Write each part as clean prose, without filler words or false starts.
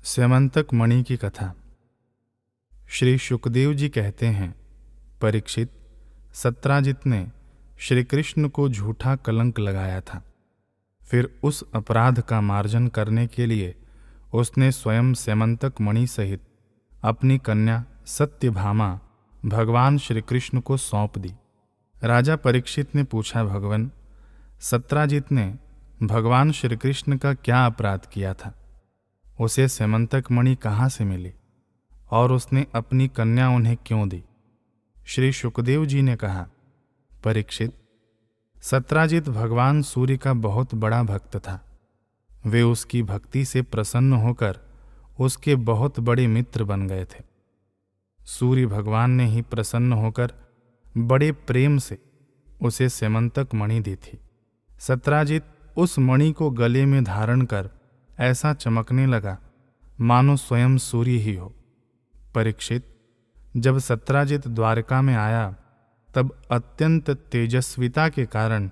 स्यमंतक मणि की कथा। श्री शुकदेव जी कहते हैं, परीक्षित, सत्राजित ने श्री कृष्ण को झूठा कलंक लगाया था। फिर उस अपराध का मार्जन करने के लिए उसने स्वयं स्यमंतक मणि सहित अपनी कन्या सत्यभामा भगवान श्री कृष्ण को सौंप दी। राजा परीक्षित ने पूछा, भगवान, सत्राजित ने भगवान श्री कृष्ण का क्या अपराध किया था? उसे स्यमंतक मणि कहाँ से मिली और उसने अपनी कन्या उन्हें क्यों दी? श्री शुकदेव जी ने कहा, परीक्षित, सत्राजित भगवान सूर्य का बहुत बड़ा भक्त था। वे उसकी भक्ति से प्रसन्न होकर उसके बहुत बड़े मित्र बन गए थे। सूर्य भगवान ने ही प्रसन्न होकर बड़े प्रेम से उसे स्यमंतक मणि दी थी। सत्राजित उस मणि को गले में धारण कर ऐसा चमकने लगा मानो स्वयं सूर्य ही हो। परीक्षित, जब सत्राजित द्वारका में आया तब अत्यंत तेजस्विता के कारण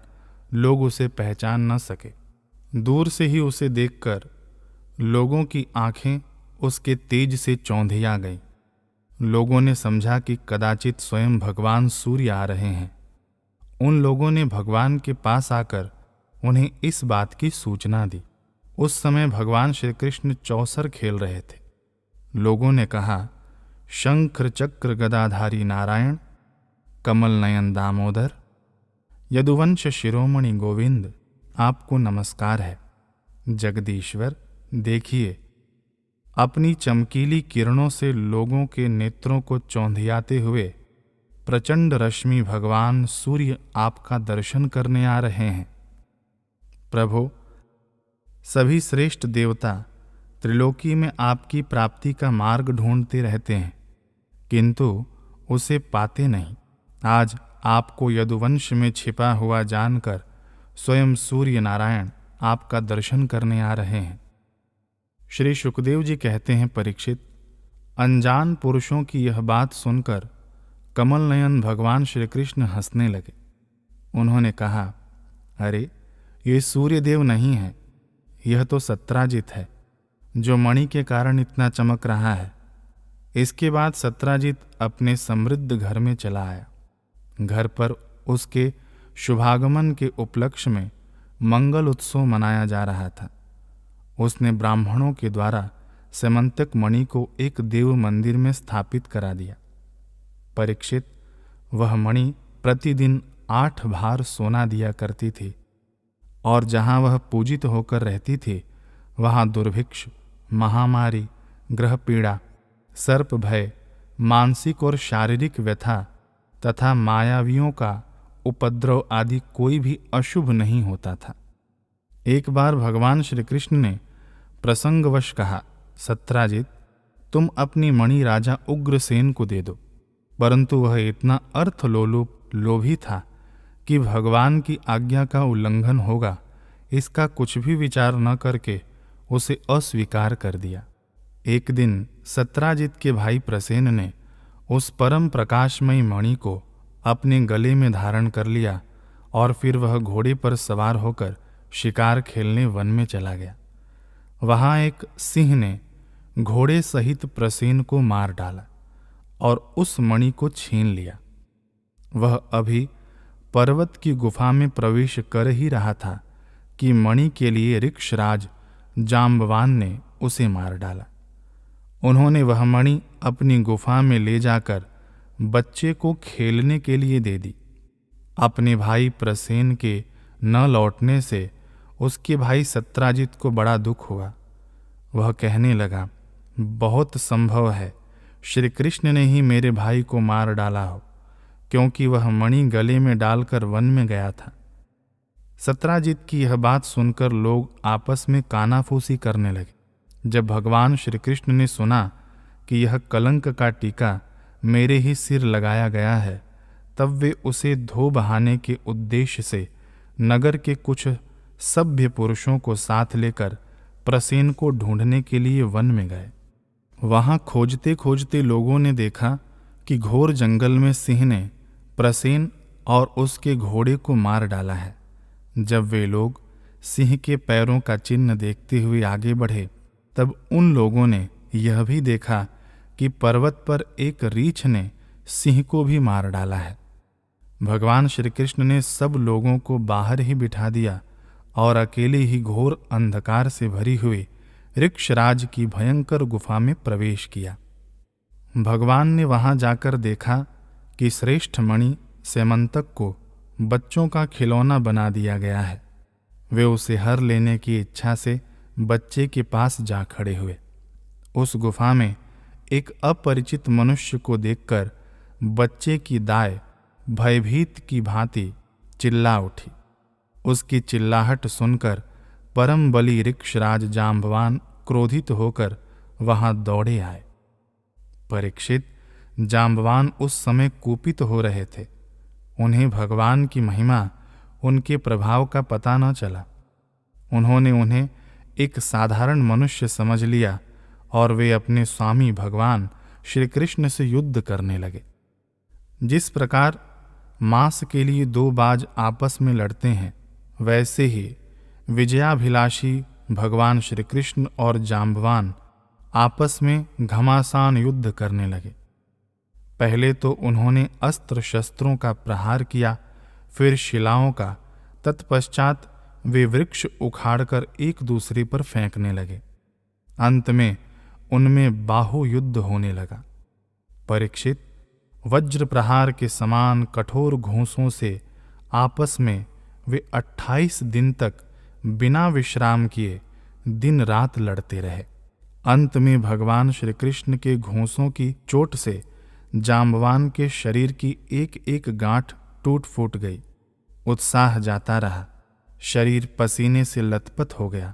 लोग उसे पहचान न सके। दूर से ही उसे देखकर लोगों की आंखें उसके तेज से चौंधिया गईं। लोगों ने समझा कि कदाचित स्वयं भगवान सूर्य आ रहे हैं। उन लोगों ने भगवान के पास आकर उन्हें इस बात की सूचना दी। उस समय भगवान श्री कृष्ण चौसर खेल रहे थे। लोगों ने कहा, शंख चक्र गदाधारी नारायण, कमल नयन दामोदर, यदुवंश शिरोमणि गोविंद, आपको नमस्कार है। जगदीश्वर, देखिए, अपनी चमकीली किरणों से लोगों के नेत्रों को चौंधियाते हुए प्रचंड रश्मि भगवान सूर्य आपका दर्शन करने आ रहे हैं। प्रभु, सभी श्रेष्ठ देवता त्रिलोकी में आपकी प्राप्ति का मार्ग ढूंढते रहते हैं, किंतु उसे पाते नहीं। आज आपको यदुवंश में छिपा हुआ जानकर स्वयं सूर्य नारायण आपका दर्शन करने आ रहे हैं। श्री शुकदेव जी कहते हैं, परीक्षित, अनजान पुरुषों की यह बात सुनकर कमल नयन भगवान श्री कृष्ण हंसने लगे। उन्होंने कहा, अरे, ये सूर्यदेव नहीं है, यह तो सत्राजित है जो मणि के कारण इतना चमक रहा है। इसके बाद सत्राजित अपने समृद्ध घर में चला आया। घर पर उसके शुभागमन के उपलक्ष्य में मंगल उत्सव मनाया जा रहा था। उसने ब्राह्मणों के द्वारा स्यमंतक मणि को एक देव मंदिर में स्थापित करा दिया। परीक्षित, वह मणि प्रतिदिन 8 भार सोना दिया करती थी और जहाँ वह पूजित होकर रहती थी वहाँ दुर्भिक्ष, महामारी, ग्रह पीड़ा, सर्प भय, मानसिक और शारीरिक व्यथा तथा मायावियों का उपद्रव आदि कोई भी अशुभ नहीं होता था। एक बार भगवान श्री कृष्ण ने प्रसंगवश कहा, सत्राजित, तुम अपनी मणि राजा उग्रसेन को दे दो। परंतु वह इतना अर्थलोलुप लोभी था कि भगवान की आज्ञा का उल्लंघन होगा इसका कुछ भी विचार न करके उसे अस्वीकार कर दिया। एक दिन सत्राजित के भाई प्रसेन ने उस परम प्रकाशमयी मणि को अपने गले में धारण कर लिया और फिर वह घोड़े पर सवार होकर शिकार खेलने वन में चला गया। वहां एक सिंह ने घोड़े सहित प्रसेन को मार डाला और उस मणि को छीन लिया। वह अभी पर्वत की गुफा में प्रवेश कर ही रहा था कि मणि के लिए ऋक्षराज जाम्बवान ने उसे मार डाला। उन्होंने वह मणि अपनी गुफा में ले जाकर बच्चे को खेलने के लिए दे दी। अपने भाई प्रसेन के न लौटने से उसके भाई सत्राजित को बड़ा दुख हुआ। वह कहने लगा, बहुत संभव है श्री कृष्ण ने ही मेरे भाई को मार डाला हो, क्योंकि वह मणि गले में डालकर वन में गया था। सत्राजित की यह बात सुनकर लोग आपस में कानाफूसी करने लगे। जब भगवान श्री कृष्ण ने सुना कि यह कलंक का टीका मेरे ही सिर लगाया गया है, तब वे उसे धो बहाने के उद्देश्य से नगर के कुछ सभ्य पुरुषों को साथ लेकर प्रसेन को ढूंढने के लिए वन में गए। वहां खोजते खोजते लोगों ने देखा कि घोर जंगल में सिंह ने प्रसेन और उसके घोड़े को मार डाला है। जब वे लोग सिंह के पैरों का चिन्ह देखते हुए आगे बढ़े तब उन लोगों ने यह भी देखा कि पर्वत पर एक रीछ ने सिंह को भी मार डाला है। भगवान श्री कृष्ण ने सब लोगों को बाहर ही बिठा दिया और अकेले ही घोर अंधकार से भरी हुई ऋक्षराज की भयंकर गुफा में प्रवेश किया। भगवान ने वहां जाकर देखा कि श्रेष्ठ मणि सेमंतक को बच्चों का खिलौना बना दिया गया है। वे उसे हर लेने की इच्छा से बच्चे के पास जा खड़े हुए। उस गुफा में एक अपरिचित मनुष्य को देखकर बच्चे की दाई भयभीत की भांति चिल्ला उठी। उसकी चिल्लाहट सुनकर परम बली ऋक्षराज जांबवान क्रोधित होकर वहां दौड़े आए। परीक्षित, जांबवान उस समय कुपित हो रहे थे। उन्हें भगवान की महिमा, उनके प्रभाव का पता न चला। उन्होंने उन्हें एक साधारण मनुष्य समझ लिया और वे अपने स्वामी भगवान श्री कृष्ण से युद्ध करने लगे। जिस प्रकार मांस के लिए दो बाज आपस में लड़ते हैं, वैसे ही विजयाभिलाषी भगवान श्री कृष्ण और जांबवान आपस में घमासान युद्ध करने लगे। पहले तो उन्होंने अस्त्र शस्त्रों का प्रहार किया, फिर शिलाओं का, तत्पश्चात वे वृक्ष उखाड़कर एक दूसरे पर फेंकने लगे। अंत में उनमें बाहु युद्ध होने लगा। परीक्षित, वज्र प्रहार के समान कठोर घूंसों से आपस में वे 28 दिन तक बिना विश्राम किए दिन रात लड़ते रहे। अंत में भगवान श्री कृष्ण के घूंसों की चोट से जांबवान के शरीर की एक एक गांठ टूट फूट गई। उत्साह जाता रहा, शरीर पसीने से लथपथ हो गया।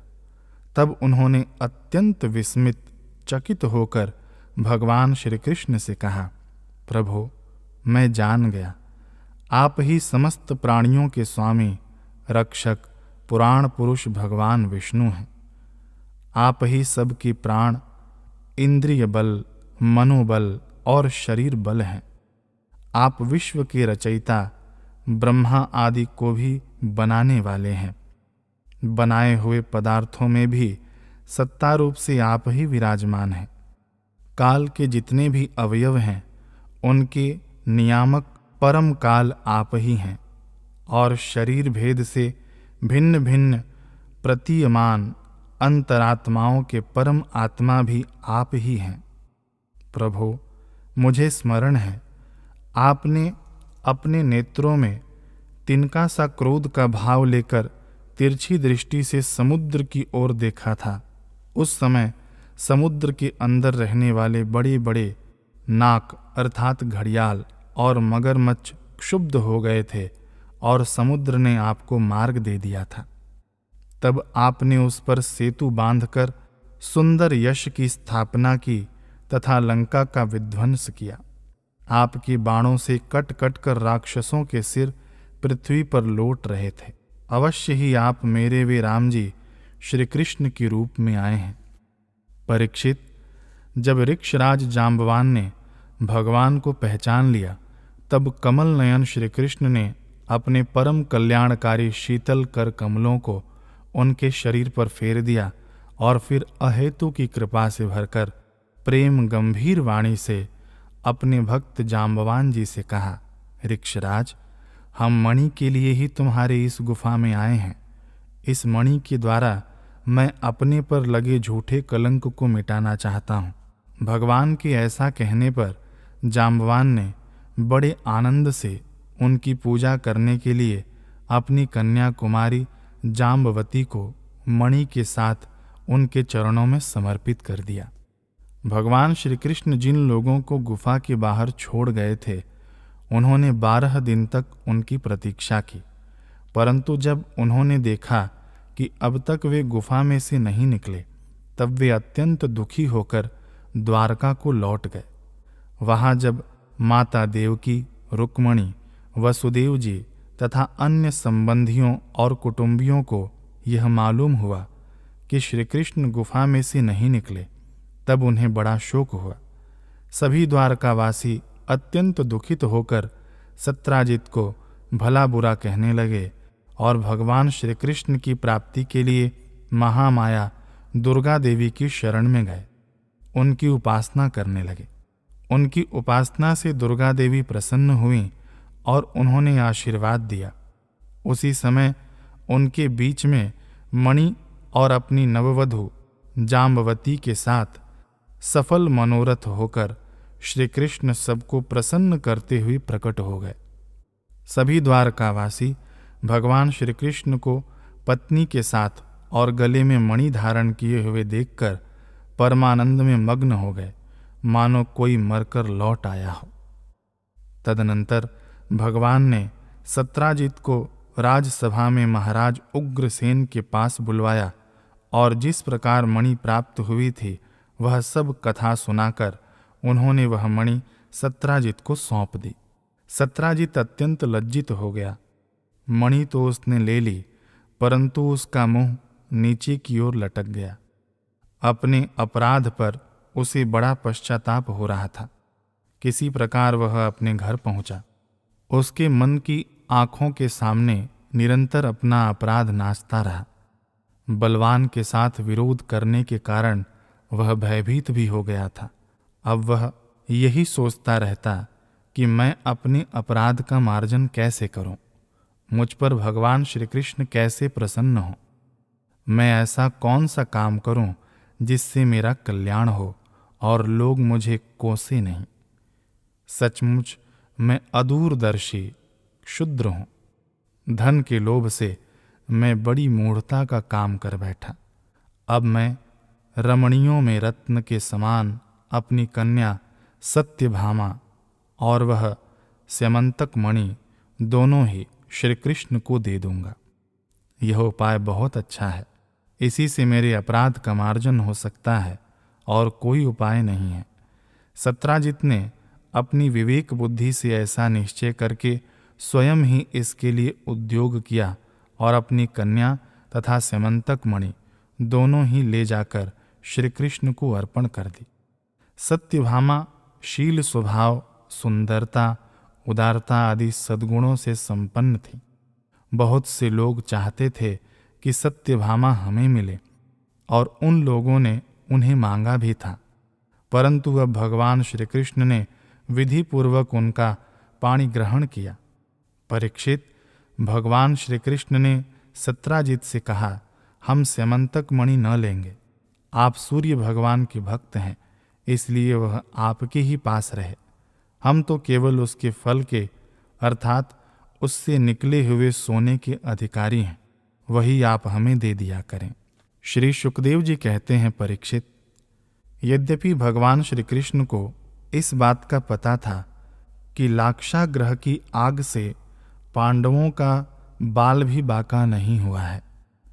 तब उन्होंने अत्यंत विस्मित, चकित होकर भगवान श्री कृष्ण से कहा, प्रभो, मैं जान गया, आप ही समस्त प्राणियों के स्वामी, रक्षक, पुराण पुरुष भगवान विष्णु हैं। आप ही सबके प्राण, इंद्रिय बल, मनोबल और शरीर बल हैं। आप विश्व के रचयिता, ब्रह्मा आदि को भी बनाने वाले हैं। बनाए हुए पदार्थों में भी सत्ता रूप से आप ही विराजमान हैं। काल के जितने भी अवयव हैं, उनके नियामक परम काल आप ही हैं और शरीर भेद से भिन्न भिन्न प्रतीयमान अंतरात्माओं के परम आत्मा भी आप ही हैं। प्रभो, मुझे स्मरण है, आपने अपने नेत्रों में तिनका सा क्रोध का भाव लेकर तिरछी दृष्टि से समुद्र की ओर देखा था। उस समय समुद्र के अंदर रहने वाले बड़े बड़े नाक अर्थात घड़ियाल और मगरमच्छ क्षुब्ध हो गए थे और समुद्र ने आपको मार्ग दे दिया था। तब आपने उस पर सेतु बांधकर सुंदर यश की स्थापना की तथा लंका का विध्वंस किया। आपके बाणों से कट कट कर राक्षसों के सिर पृथ्वी पर लौट रहे थे। अवश्य ही आप मेरे वे राम जी श्री कृष्ण के रूप में आए हैं। परीक्षित, जब ऋक्षराज जांबवान ने भगवान को पहचान लिया, तब कमल नयन श्री कृष्ण ने अपने परम कल्याणकारी शीतल कर कमलों को उनके शरीर पर फेर दिया और फिर अहेतु की कृपा से भरकर प्रेम गंभीर वाणी से अपने भक्त जांबवान जी से कहा, ऋक्षराज, हम मणि के लिए ही तुम्हारे इस गुफा में आए हैं। इस मणि के द्वारा मैं अपने पर लगे झूठे कलंक को मिटाना चाहता हूँ। भगवान के ऐसा कहने पर जांबवान ने बड़े आनंद से उनकी पूजा करने के लिए अपनी कन्या कुमारी जांबवती को मणि के साथ उनके चरणों में समर्पित कर दिया। भगवान श्री कृष्ण जिन लोगों को गुफा के बाहर छोड़ गए थे, उन्होंने 12 दिन तक उनकी प्रतीक्षा की, परंतु जब उन्होंने देखा कि अब तक वे गुफा में से नहीं निकले, तब वे अत्यंत दुखी होकर द्वारका को लौट गए। वहां जब माता देवकी, रुक्मणी, वसुदेव जी तथा अन्य संबंधियों और कुटुंबियों को यह मालूम हुआ कि श्री कृष्ण गुफा में से नहीं निकले, तब उन्हें बड़ा शोक हुआ। सभी द्वारकावासी अत्यंत दुखित होकर सत्राजित को भला बुरा कहने लगे और भगवान श्री कृष्ण की प्राप्ति के लिए महामाया दुर्गा देवी की शरण में गए, उनकी उपासना करने लगे। उनकी उपासना से दुर्गा देवी प्रसन्न हुई और उन्होंने आशीर्वाद दिया। उसी समय उनके बीच में मणि और अपनी नववधू जाम्बवती के साथ सफल मनोरथ होकर श्री कृष्ण सबको प्रसन्न करते हुए प्रकट हो गए। सभी द्वारकावासी भगवान श्री कृष्ण को पत्नी के साथ और गले में मणि धारण किए हुए देखकर परमानंद में मग्न हो गए, मानो कोई मरकर लौट आया हो। तदनंतर भगवान ने सत्राजित को राजसभा में महाराज उग्रसेन के पास बुलवाया और जिस प्रकार मणि प्राप्त हुई थी वह सब कथा सुनाकर उन्होंने वह मणि सत्राजित को सौंप दी। सत्राजित अत्यंत लज्जित हो गया। मणि तो उसने ले ली, परंतु उसका मुंह नीचे की ओर लटक गया। अपने अपराध पर उसे बड़ा पश्चाताप हो रहा था। किसी प्रकार वह अपने घर पहुंचा। उसके मन की आंखों के सामने निरंतर अपना अपराध नाचता रहा। बलवान के साथ विरोध करने के कारण वह भयभीत भी हो गया था। अब वह यही सोचता रहता कि मैं अपने अपराध का मार्जन कैसे करूं, मुझ पर भगवान श्री कृष्ण कैसे प्रसन्न हो, मैं ऐसा कौन सा काम करूं जिससे मेरा कल्याण हो और लोग मुझे कोसे नहीं। सचमुच मैं अदूरदर्शी क्षुद्र हूं। धन के लोभ से मैं बड़ी मूढ़ता का काम कर बैठा। अब मैं रमणियों में रत्न के समान अपनी कन्या सत्यभामा और वह स्यमंतक मणि दोनों ही श्री कृष्ण को दे दूंगा। यह उपाय बहुत अच्छा है। इसी से मेरे अपराध का मार्जन हो सकता है और कोई उपाय नहीं है। सत्राजित ने अपनी विवेक बुद्धि से ऐसा निश्चय करके स्वयं ही इसके लिए उद्योग किया और अपनी कन्या तथा स्यमंतक मणि दोनों ही ले जाकर श्री कृष्ण को अर्पण कर दी। सत्यभामा शील स्वभाव, सुंदरता, उदारता आदि सद्गुणों से संपन्न थी। बहुत से लोग चाहते थे कि सत्यभामा हमें मिले और उन लोगों ने उन्हें मांगा भी था, परंतु अब भगवान श्री कृष्ण ने विधि पूर्वक उनका पाणी ग्रहण किया। परीक्षित, भगवान श्री कृष्ण ने सत्राजित से कहा, हम स्यमंतक मणि न लेंगे। आप सूर्य भगवान के भक्त हैं, इसलिए वह आपके ही पास रहे। हम तो केवल उसके फल के अर्थात उससे निकले हुए सोने के अधिकारी हैं, वही आप हमें दे दिया करें। श्री शुकदेव जी कहते हैं, परीक्षित, यद्यपि भगवान श्री कृष्ण को इस बात का पता था कि लाक्षागृह की आग से पांडवों का बाल भी बाका नहीं हुआ है,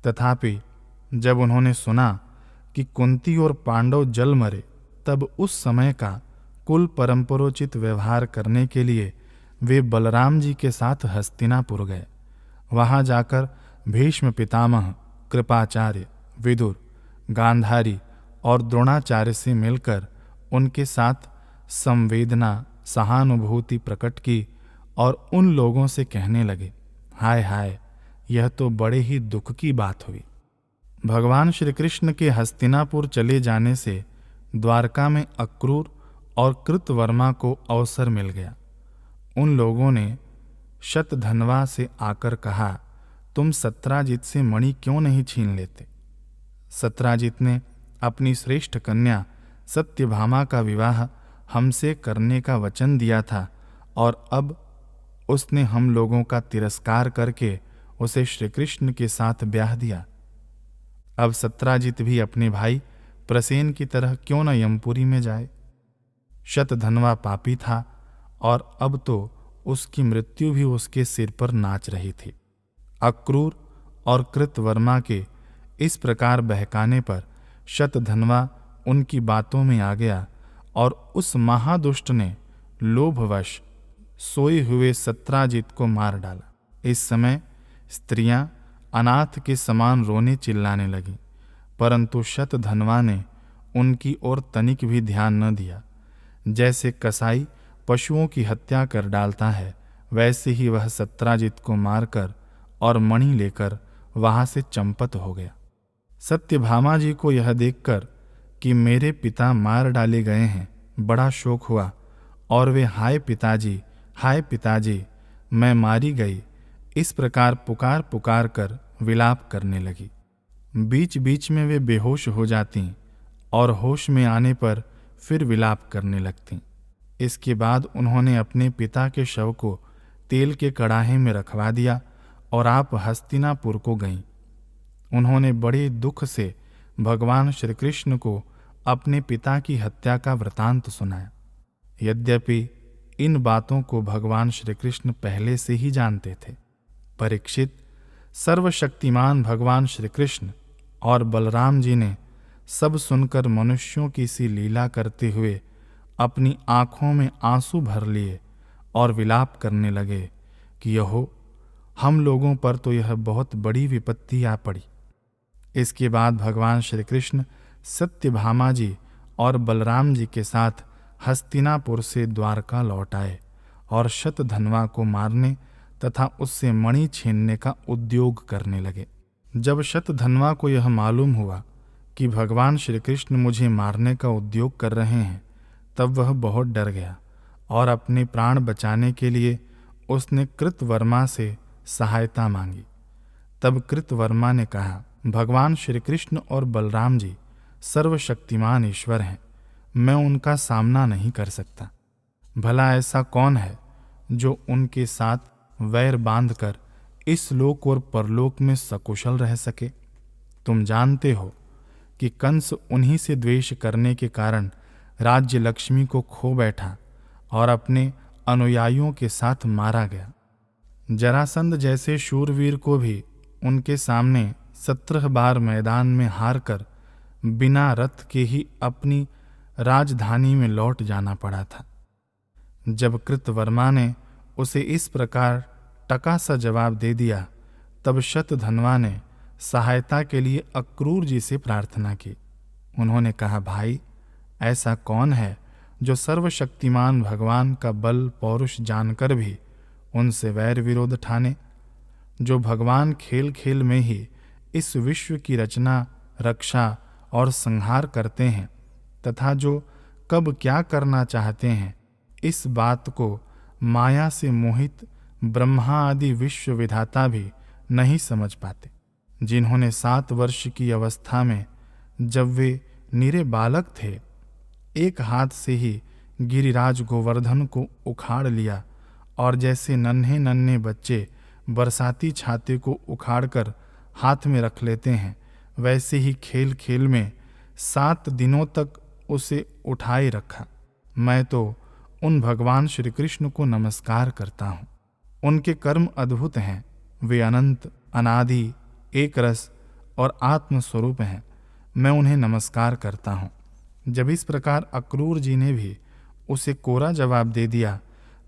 तथापि जब उन्होंने सुना कि कुंती और पांडव जल मरे, तब उस समय का कुल परंपरोचित व्यवहार करने के लिए वे बलराम जी के साथ हस्तिनापुर गए। वहां जाकर भीष्म पितामह, कृपाचार्य, विदुर, गांधारी और द्रोणाचार्य से मिलकर उनके साथ संवेदना, सहानुभूति प्रकट की और उन लोगों से कहने लगे, हाय हाय, यह तो बड़े ही दुख की बात हुई। भगवान श्री कृष्ण के हस्तिनापुर चले जाने से द्वारका में अक्रूर और कृतवर्मा को अवसर मिल गया। उन लोगों ने शतधन्वा से आकर कहा, तुम सत्राजित से मणि क्यों नहीं छीन लेते? सत्राजित ने अपनी श्रेष्ठ कन्या सत्यभामा का विवाह हमसे करने का वचन दिया था और अब उसने हम लोगों का तिरस्कार करके उसे श्री कृष्ण के साथ ब्याह दिया। अब सत्राजित भी अपने भाई प्रसेन की तरह क्यों न यमपुरी में जाए? शतधन्वा पापी था और अब तो उसकी मृत्यु भी उसके सिर पर नाच रही थी। अक्रूर और कृतवर्मा के इस प्रकार बहकाने पर शतधन्वा उनकी बातों में आ गया और उस महादुष्ट ने लोभवश सोए हुए सत्राजित को मार डाला। इस समय स्त्रियां अनाथ के समान रोने चिल्लाने लगीं, परंतु शतधन्वा ने उनकी ओर तनिक भी ध्यान न दिया। जैसे कसाई पशुओं की हत्या कर डालता है, वैसे ही वह सत्राजित को मारकर और मणि लेकर वहां से चंपत हो गया। सत्यभामा जी को यह देखकर कि मेरे पिता मार डाले गए हैं बड़ा शोक हुआ और वे हाय पिताजी मैं मारी गई इस प्रकार पुकार पुकार कर विलाप करने लगी। बीच बीच में वे बेहोश हो जातीं और होश में आने पर फिर विलाप करने लगतीं। इसके बाद उन्होंने अपने पिता के शव को तेल के कड़ाहे में रखवा दिया और आप हस्तिनापुर को गईं। उन्होंने बड़े दुख से भगवान श्री कृष्ण को अपने पिता की हत्या का वृतांत सुनाया। यद्यपि इन बातों को भगवान श्री कृष्ण पहले से ही जानते थे। परीक्षित, सर्वशक्तिमान भगवान श्री कृष्ण और बलराम जी ने सब सुनकर मनुष्यों की सी लीला करते हुए अपनी आंखों में आंसू भर लिए और विलाप करने लगे कि यहो, हम लोगों पर तो यह बहुत बड़ी विपत्ति आ पड़ी। इसके बाद भगवान श्री कृष्ण सत्यभामा जी और बलराम जी के साथ हस्तिनापुर से द्वारका लौट आए और शतधन्वा को मारने तथा उससे मणि छीनने का उद्योग करने लगे। जब शतधन्वा को यह मालूम हुआ कि भगवान श्री कृष्ण मुझे मारने का उद्योग कर रहे हैं, तब वह बहुत डर गया और अपने प्राण बचाने के लिए उसने कृतवर्मा से सहायता मांगी। तब कृतवर्मा ने कहा, भगवान श्री कृष्ण और बलराम जी सर्वशक्तिमान ईश्वर हैं, मैं उनका सामना नहीं कर सकता। भला ऐसा कौन है जो उनके साथ वैर बांधकर इस लोक और परलोक में सकुशल रह सके। तुम जानते हो कि कंस उन्हीं से द्वेष करने के कारण राज्य लक्ष्मी को खो बैठा और अपने अनुयायियों के साथ मारा गया। जरासंध जैसे शूरवीर को भी उनके सामने 17 बार मैदान में हार कर बिना रथ के ही अपनी राजधानी में लौट जाना पड़ा था। जब कृतवर्मा ने उसे इस प्रकार टका सा जवाब दे दिया, तब शतधन्वा ने सहायता के लिए अक्रूर जी से प्रार्थना की। उन्होंने कहा, भाई, ऐसा कौन है जो सर्वशक्तिमान भगवान का बल पौरुष जानकर भी उनसे वैर विरोध ठाने, जो भगवान खेल खेल में ही इस विश्व की रचना, रक्षा और संहार करते हैं तथा जो कब क्या करना चाहते हैं इस बात को माया से मोहित ब्रह्मा आदि विश्व विधाता भी नहीं समझ पाते, जिन्होंने 7 वर्ष की अवस्था में जब वे निरे बालक थे एक हाथ से ही गिरिराज गोवर्धन को उखाड़ लिया और जैसे नन्हे नन्हे बच्चे बरसाती छाते को उखाड़कर हाथ में रख लेते हैं, वैसे ही खेल खेल में 7 दिनों तक उसे उठाए रखा। मैं तो उन भगवान श्री कृष्ण को नमस्कार करता हूँ। उनके कर्म अद्भुत हैं, वे अनंत, अनादि, एक रस और आत्म स्वरूप हैं। मैं उन्हें नमस्कार करता हूँ। जब इस प्रकार अक्रूर जी ने भी उसे कोरा जवाब दे दिया,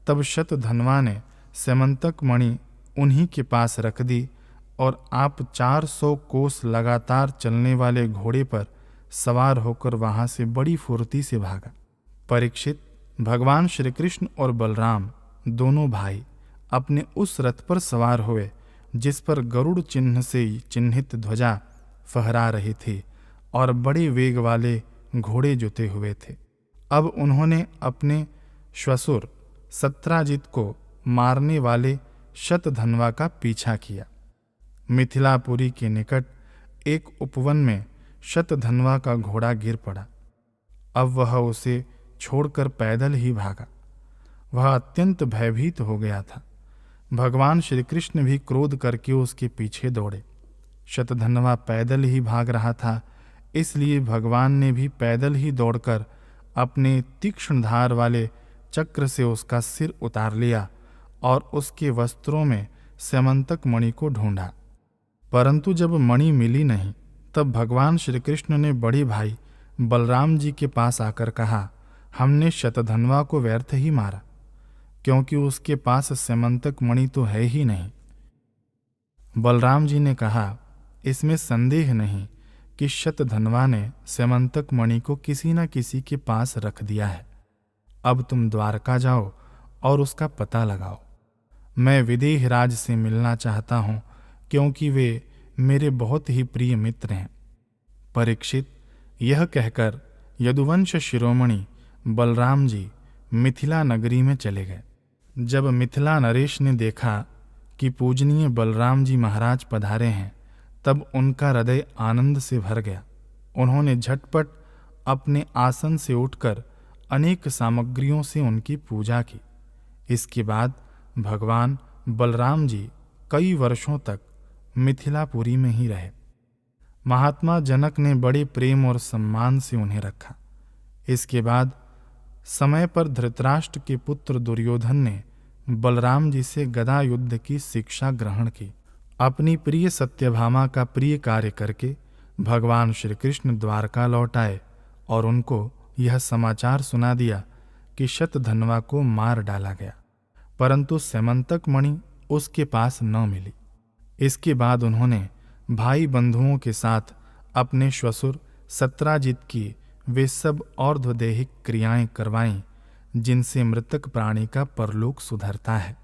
तब शतधन्वा ने स्यमंतक मणि उन्हीं के पास रख दी और आप 400 कोस लगातार चलने वाले घोड़े पर सवार होकर वहां से बड़ी फुर्ती से भागा। परीक्षित, भगवान श्री कृष्ण और बलराम दोनों भाई अपने उस रथ पर सवार हुए जिस पर गरुड़ चिन्ह से चिन्हित ध्वजा फहरा रही थी और बड़े वेग वाले घोड़े जुते हुए थे। अब उन्होंने अपने श्वसुर सत्राजित को मारने वाले शतधन्वा का पीछा किया। मिथिलापुरी के निकट एक उपवन में शतधन्वा का घोड़ा गिर पड़ा। अब वह उसे छोड़कर पैदल ही भागा। वह अत्यंत भयभीत हो गया था। भगवान श्री कृष्ण भी क्रोध करके उसके पीछे दौड़े। शतधन्वा पैदल ही भाग रहा था, इसलिए भगवान ने भी पैदल ही दौड़कर अपने तीक्ष्ण धार वाले चक्र से उसका सिर उतार लिया और उसके वस्त्रों में स्यमंतक मणि को ढूंढा। परंतु जब मणि मिली नहीं, तब भगवान श्री कृष्ण ने बड़े भाई बलराम जी के पास आकर कहा, हमने शतधन्वा को व्यर्थ ही मारा, क्योंकि उसके पास स्यमंतक मणि तो है ही नहीं। बलराम जी ने कहा, इसमें संदेह नहीं कि शतधन्वा ने स्यमंतक मणि को किसी न किसी के पास रख दिया है। अब तुम द्वारका जाओ और उसका पता लगाओ। मैं विदेह राज से मिलना चाहता हूँ, क्योंकि वे मेरे बहुत ही प्रिय मित्र हैं। परीक्षित, यह कहकर यदुवंश शिरोमणि बलराम जी मिथिला नगरी में चले गए। जब मिथिला नरेश ने देखा कि पूजनीय बलराम जी महाराज पधारे हैं, तब उनका हृदय आनंद से भर गया। उन्होंने झटपट अपने आसन से उठकर अनेक सामग्रियों से उनकी पूजा की। इसके बाद भगवान बलराम जी कई वर्षों तक मिथिलापुरी में ही रहे। महात्मा जनक ने बड़े प्रेम और सम्मान से उन्हें रखा। इसके बाद समय पर धृतराष्ट्र के पुत्र दुर्योधन ने बलराम जी से गदा युद्ध की शिक्षा ग्रहण की। अपनी प्रिय सत्यभामा का प्रिय कार्य करके भगवान श्री कृष्ण द्वारका लौट आए और उनको यह समाचार सुना दिया कि शतधन्वा को मार डाला गया, परंतु स्यमंतक मणि उसके पास न मिली। इसके बाद उन्होंने भाई बंधुओं के साथ अपने श्वशुर सत्राजित की वे सब और्ध्वदेहिक क्रियाएं करवाईं जिनसे मृतक प्राणी का परलोक सुधरता है।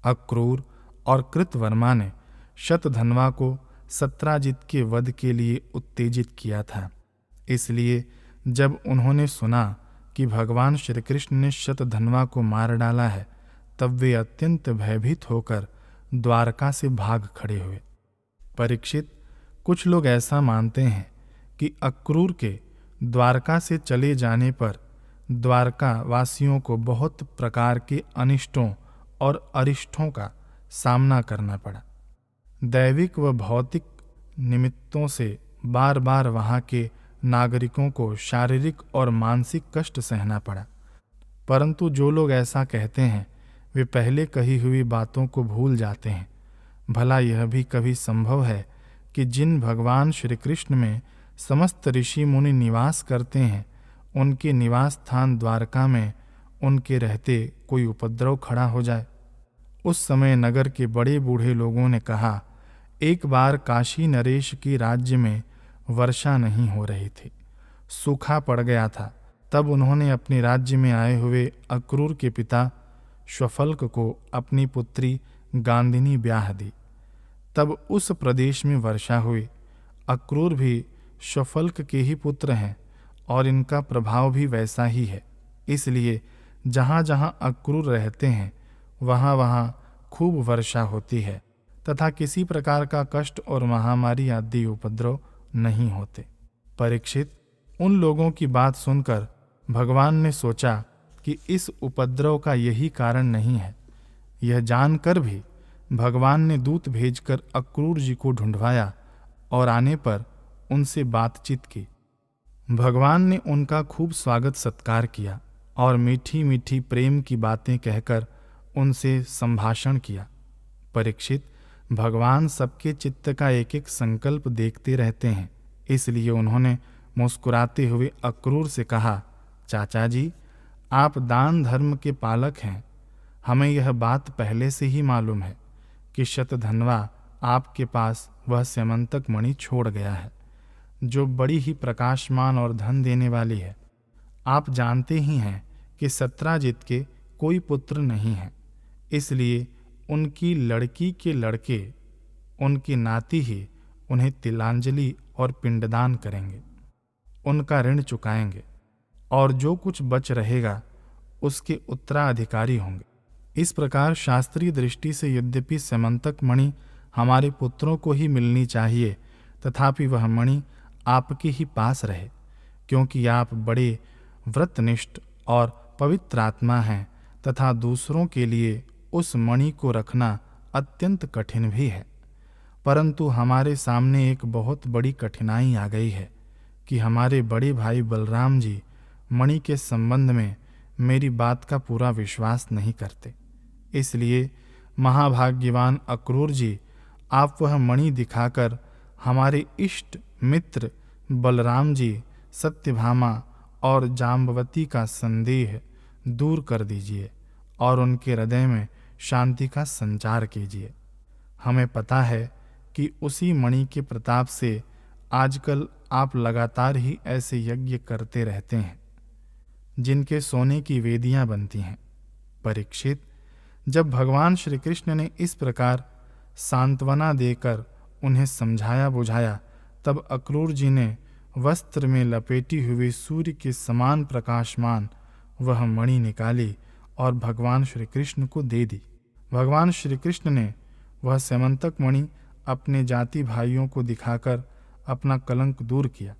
अक्रूर और कृतवर्मा ने शतधन्वा को सत्राजित के वध के लिए उत्तेजित किया था। इसलिए जब उन्होंने सुना कि भगवान श्री कृष्ण ने शतधन्वा को मार डाला है, तब वे अत्यंत भयभीत होकर द्वारका से भाग खड़े हुए। परीक्षित, कुछ लोग ऐसा मानते हैं कि अक्रूर के द्वारका से चले जाने पर द्वारका वासियों को बहुत प्रकार के अनिष्टों और अरिष्टों का सामना करना पड़ा। दैविक व भौतिक निमित्तों से बार बार वहाँ के नागरिकों को शारीरिक और मानसिक कष्ट सहना पड़ा। परंतु जो लोग ऐसा कहते हैं वे पहले कही हुई बातों को भूल जाते हैं। भला यह भी कभी संभव है कि जिन भगवान श्री कृष्ण में समस्त ऋषि मुनि निवास करते हैं, उनके निवास स्थान द्वारका में उनके रहते कोई उपद्रव खड़ा हो जाए? उस समय नगर के बड़े बूढ़े लोगों ने कहा, एक बार काशी नरेश के राज्य में वर्षा नहीं हो रही थी, सूखा पड़ गया था। तब उन्होंने अपने राज्य में आए हुए अक्रूर के पिता श्वफल्क को अपनी पुत्री गांधिनी ब्याह दी। तब उस प्रदेश में वर्षा हुई। अक्रूर भी श्वफल्क के ही पुत्र हैं और इनका प्रभाव भी वैसा ही है। इसलिए जहाँ जहाँ अक्रूर रहते हैं वहाँ वहाँ खूब वर्षा होती है तथा किसी प्रकार का कष्ट और महामारी आदि उपद्रव नहीं होते। परीक्षित, उन लोगों की बात सुनकर भगवान ने सोचा कि इस उपद्रव का यही कारण नहीं है। यह जानकर भी भगवान ने दूत भेजकर अक्रूर जी को ढूंढवाया और आने पर उनसे बातचीत की। भगवान ने उनका खूब स्वागत सत्कार किया और मीठी मीठी प्रेम की बातें कहकर उनसे संभाषण किया। परीक्षित, भगवान सबके चित्त का एक एक संकल्प देखते रहते हैं। इसलिए उन्होंने मुस्कुराते हुए अक्रूर से कहा, चाचा जी, आप दान धर्म के पालक हैं। हमें यह बात पहले से ही मालूम है कि शतधन्वा आपके पास वह स्यमंतक मणि छोड़ गया है, जो बड़ी ही प्रकाशमान और धन देने वाली है। आप जानते ही हैं कि सत्राजित के कोई पुत्र नहीं है, इसलिए उनकी लड़की के लड़के, उनके नाती ही उन्हें तिलांजलि और पिंडदान करेंगे, उनका ऋण चुकाएंगे और जो कुछ बच रहेगा उसके उत्तराधिकारी होंगे। इस प्रकार शास्त्रीय दृष्टि से यद्यपि स्यमंतक मणि हमारे पुत्रों को ही मिलनी चाहिए, तथापि वह मणि आपके ही पास रहे, क्योंकि आप बड़े व्रतनिष्ठ और पवित्र आत्मा हैं तथा दूसरों के लिए उस मणि को रखना अत्यंत कठिन भी है। परंतु हमारे सामने एक बहुत बड़ी कठिनाई आ गई है कि हमारे बड़े भाई बलराम जी मणि के संबंध में मेरी बात का पूरा विश्वास नहीं करते। इसलिए महाभाग्यवान अक्रूर जी, आप वह मणि दिखाकर हमारे इष्ट मित्र बलराम जी, सत्यभामा और जाम्बवती का संदेह दूर कर दीजिए और उनके हृदय में शांति का संचार कीजिए। हमें पता है कि उसी मणि के प्रताप से आजकल आप लगातार ही ऐसे यज्ञ करते रहते हैं जिनके सोने की वेदियां बनती हैं। परीक्षित, जब भगवान श्री कृष्ण ने इस प्रकार सांत्वना देकर उन्हें समझाया बुझाया, तब अक्रूर जी ने वस्त्र में लपेटी हुई सूर्य के समान प्रकाशमान वह मणि निकाली और भगवान श्री कृष्ण को दे दी। भगवान श्री कृष्ण ने वह स्यमंतक मणि अपने जाति भाइयों को दिखाकर अपना कलंक दूर किया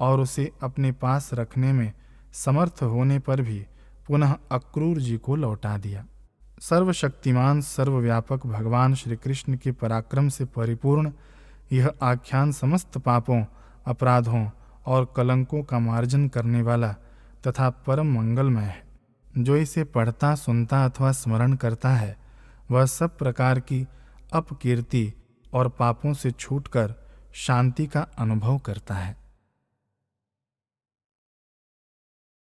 और उसे अपने पास रखने में समर्थ होने पर भी पुनः अक्रूर जी को लौटा दिया। सर्वशक्तिमान सर्वव्यापक भगवान श्री कृष्ण के पराक्रम से परिपूर्ण यह आख्यान समस्त पापों, अपराधों और कलंकों का मार्जन करने वाला तथा परम मंगलमय है। जो इसे पढ़ता, सुनता अथवा स्मरण करता है वह सब प्रकार की अपकीर्ति और पापों से छूटकर शांति का अनुभव करता है।